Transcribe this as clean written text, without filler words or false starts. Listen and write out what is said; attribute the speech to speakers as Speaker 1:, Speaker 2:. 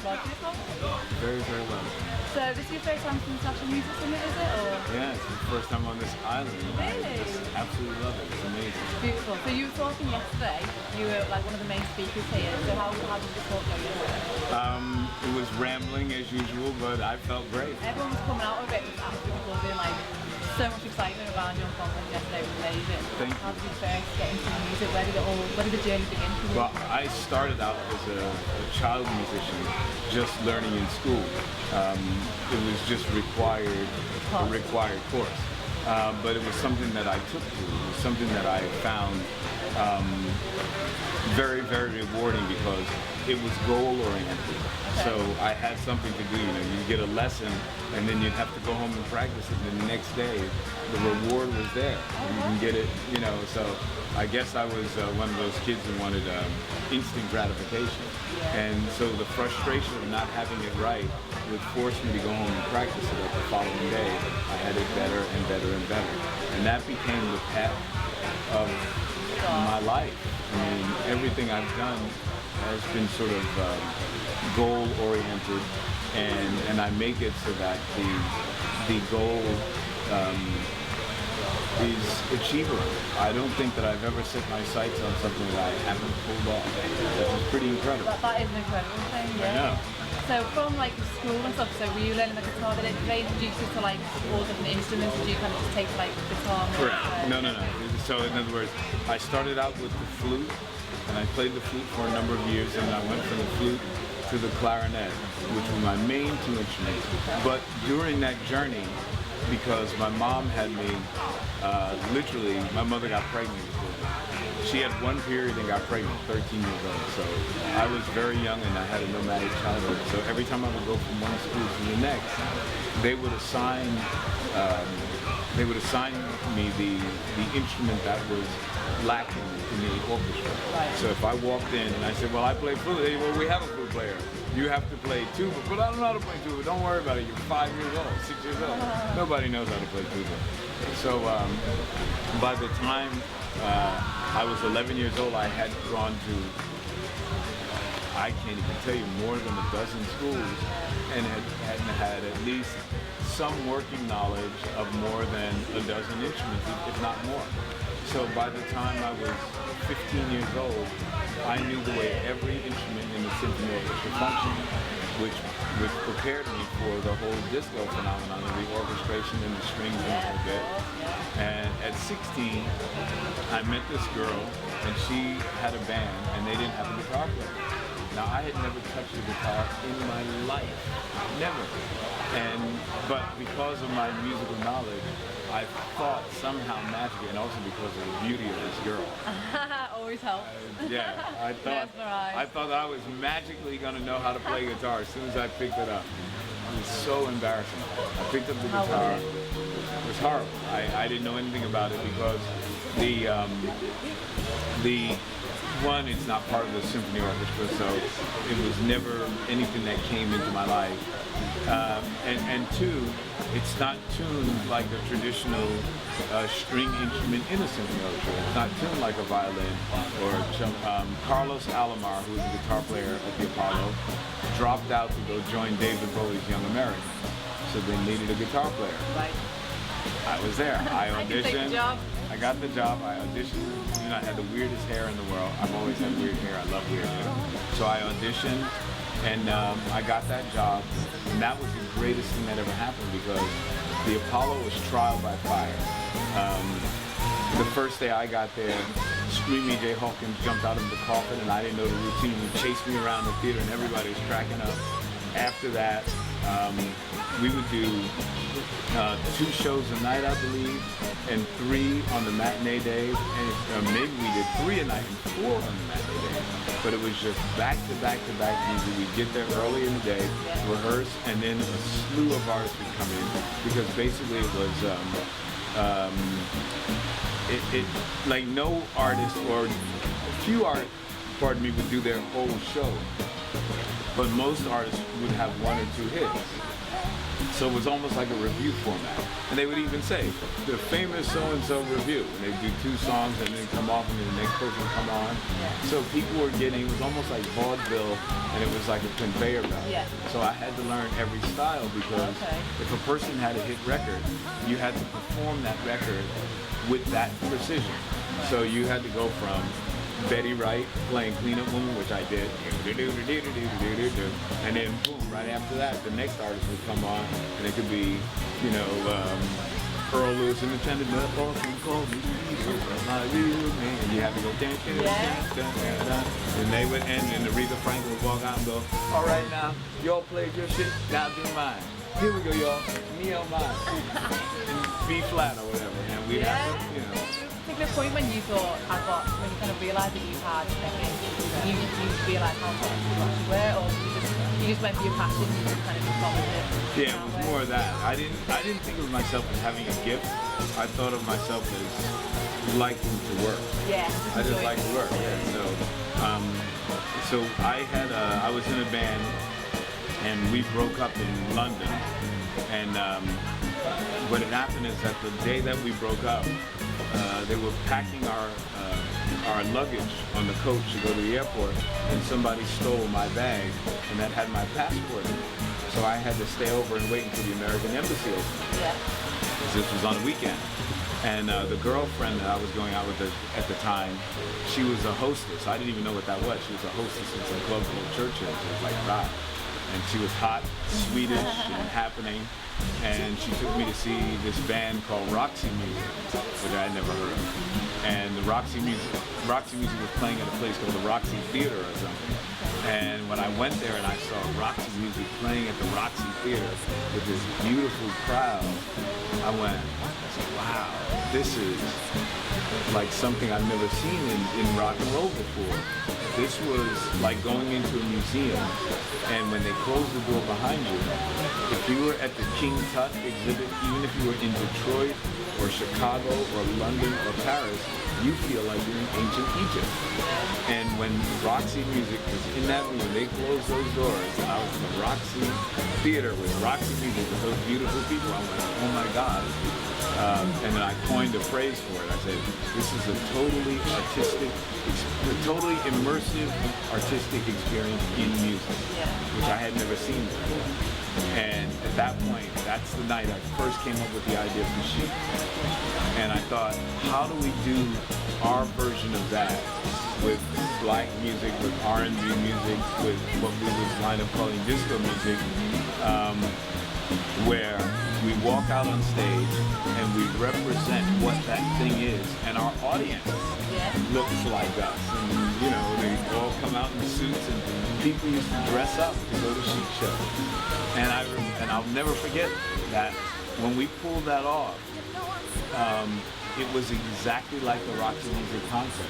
Speaker 1: Rodgers before?
Speaker 2: Very, very well.
Speaker 1: So this is your first time to the International Music Summit, is it? Or?
Speaker 2: Yeah, it's the first time on this island.
Speaker 1: Really?
Speaker 2: I just absolutely love it. It's amazing.
Speaker 1: Beautiful. So you were talking yesterday, you were like one of the main speakers here, so how did the talk go yesterday?
Speaker 2: It was rambling as usual, but I felt great.
Speaker 1: Everyone was coming out of it was absolutely buzzing, like so much excitement around your conference yesterday was amazing.
Speaker 2: Thank you.
Speaker 1: How did you first get into the music? Where did the journey begin for you?
Speaker 2: Well, I started out as a child musician, just learning in school. It was just a required course. But it was something that I took to. It was something that I found very, very rewarding because it was goal-oriented. Okay. So I had something to do. You know, you get a lesson, and then you'd have to go home and practice it. And the next day, the reward was there. You can get it. You know, so I guess I was one of those kids who wanted instant gratification. And so the frustration of not having it right would force me to go home and practice it. Like the following day, I had it better and better and better. And that became the path of my life. I mean, everything I've done has been sort of goal-oriented, and I make it so that the goal is achievable. I don't think that I've ever set my sights on something that I haven't pulled off. Which is pretty incredible.
Speaker 1: That is an incredible thing, yeah.
Speaker 2: I know.
Speaker 1: So from like school and stuff, so were you learning the guitar? Did they introduce you to like all different instruments? Did you kind of just take like guitar?
Speaker 2: Correct. No. So in other words, I started out with the flute, and I played the flute for a number of years, and I went from the flute to the clarinet, which were my main two instruments. But during that journey, because my mom had me, literally, my mother got pregnant with me. She had one period and got pregnant, 13 years old. So I was very young and I had a nomadic childhood. So every time I would go from one school to the next, they would assign me the instrument that was lacking in the orchestra.
Speaker 1: Right.
Speaker 2: So if I walked in and I said, well, I play flute, they said, well, we have a flute player. You have to play tuba. But I don't know how to play tuba. Don't worry about it. You're 5 years old, 6 years old. Nobody knows how to play tuba. So by the time I was 11 years old, I had gone to, I can't even tell you, more than a dozen schools, and had had at least some working knowledge of more than a dozen instruments, if not more. So by the time I was 15 years old, I knew the way every instrument in the symphony orchestra functioned, which prepared me for the whole disco phenomenon of the orchestration and the strings and the whole bit. And at 16, I met this girl, and she had a band, and they didn't have a guitar player. Now, I had never touched a guitar in my life, never. But because of my musical knowledge, I thought somehow magically, and also because of the beauty of this girl.
Speaker 1: Always helps.
Speaker 2: I thought I was magically going to know how to play guitar as soon as I picked it up. It was so embarrassing. I picked up the guitar. It was horrible. I didn't know anything about it because one, it's not part of the symphony orchestra, so it was never anything that came into my life. And two, it's not tuned like a traditional string instrument in a symphony orchestra. It's not tuned like a violin or Carlos Alomar, who was a guitar player at the Apollo, dropped out to go join David Bowie's Young Americans. So they needed a guitar player.
Speaker 1: Right.
Speaker 2: I was there. I auditioned.
Speaker 1: I
Speaker 2: got the job. I auditioned. You know, I had the weirdest hair in the world. I've always had weird hair. I love weird hair. So I auditioned, and I got that job. And that was the greatest thing that ever happened because the Apollo was trial by fire. The first day I got there, Screamy J. Hawkins jumped out of the coffin, and I didn't know the routine. He chased me around the theater, and everybody was cracking up. After that, we would do 2 shows a night, I believe, and 3 on the matinee days, and maybe we did 3 a night and 4 on the matinee days. But it was just back to back to back music. We'd get there early in the day, rehearse, and then a slew of artists would come in because basically it was like no artist or a few artists, would do their whole show. but most artists would have one or two hits. So it was almost like a review format. And they would even say, the famous so-and-so review. And they'd do 2 songs and then come off and then the next person would come on. So people were getting, it was almost like vaudeville, and it was like a conveyor belt. So I had to learn every style because if a person had a hit record, you had to perform that record with that precision. So you had to go from Betty Wright playing Clean Up Woman, which I did, and then boom, right after that, the next artist would come on, and it could be, you know, Earl Lewis and the Tender Nut, or you call me my real man, and you have to go dance, and they would end, and Aretha Franklin would walk out and go, all right now, y'all played your shit, now do mine. Here we go, y'all, me on mine, and B flat or whatever, and we have to, you know.
Speaker 1: The point when you thought, when you kind of realised that you had you realised how talented you actually were, or you just went for your passion and you kind of just got with it?
Speaker 2: Yeah, it was more of that. I didn't think of myself as having a gift. I thought of myself as liking to work.
Speaker 1: Yeah.
Speaker 2: I just like to work. Yeah. So I was in a band, and we broke up in London, and what had happened is that the day that we broke up, they were packing our luggage on the coach to go to the airport, and somebody stole my bag, and that had my passport in it. So I had to stay over and wait until the American Embassy opened.
Speaker 1: Yeah.
Speaker 2: This was on a weekend. And the girlfriend that I was going out with at the time, she was a hostess. I didn't even know what that was. She was a hostess in some club called Churchill. It was like rock. And she was hot, Swedish, and happening. And she took me to see this band called Roxy Music, which I had never heard of. And the Roxy Music was playing at a place called the Roxy Theater or something. And when I went there and I saw Roxy Music playing at the Roxy Theater with this beautiful crowd, I went, wow, this is like something I've never seen in rock and roll before. This was like going into a museum, and when they closed the door behind you, if you were at the King Tut exhibit, even if you were in Detroit or Chicago or London or Paris, you feel like you're in ancient Egypt. And when Roxy Music was in that room, they closed those doors, and I was in the Roxy Theater with Roxy Music with those beautiful people. I went, oh my God. And then I coined a phrase for it. I said, this is a totally immersive artistic experience in music, which I had never seen before. And at that point, that's the night I first came up with the idea for Chic. And I thought, how do we do our version of that with black music, with R&B music, with what we would wind up calling disco music, where we walk out on stage and we represent what that thing is, and our audience looks like us. And you know, they all come out in suits, and people used to dress up to go to Chic shows. And I'll never forget that when we pulled that off, it was exactly like the Roxy Music concert.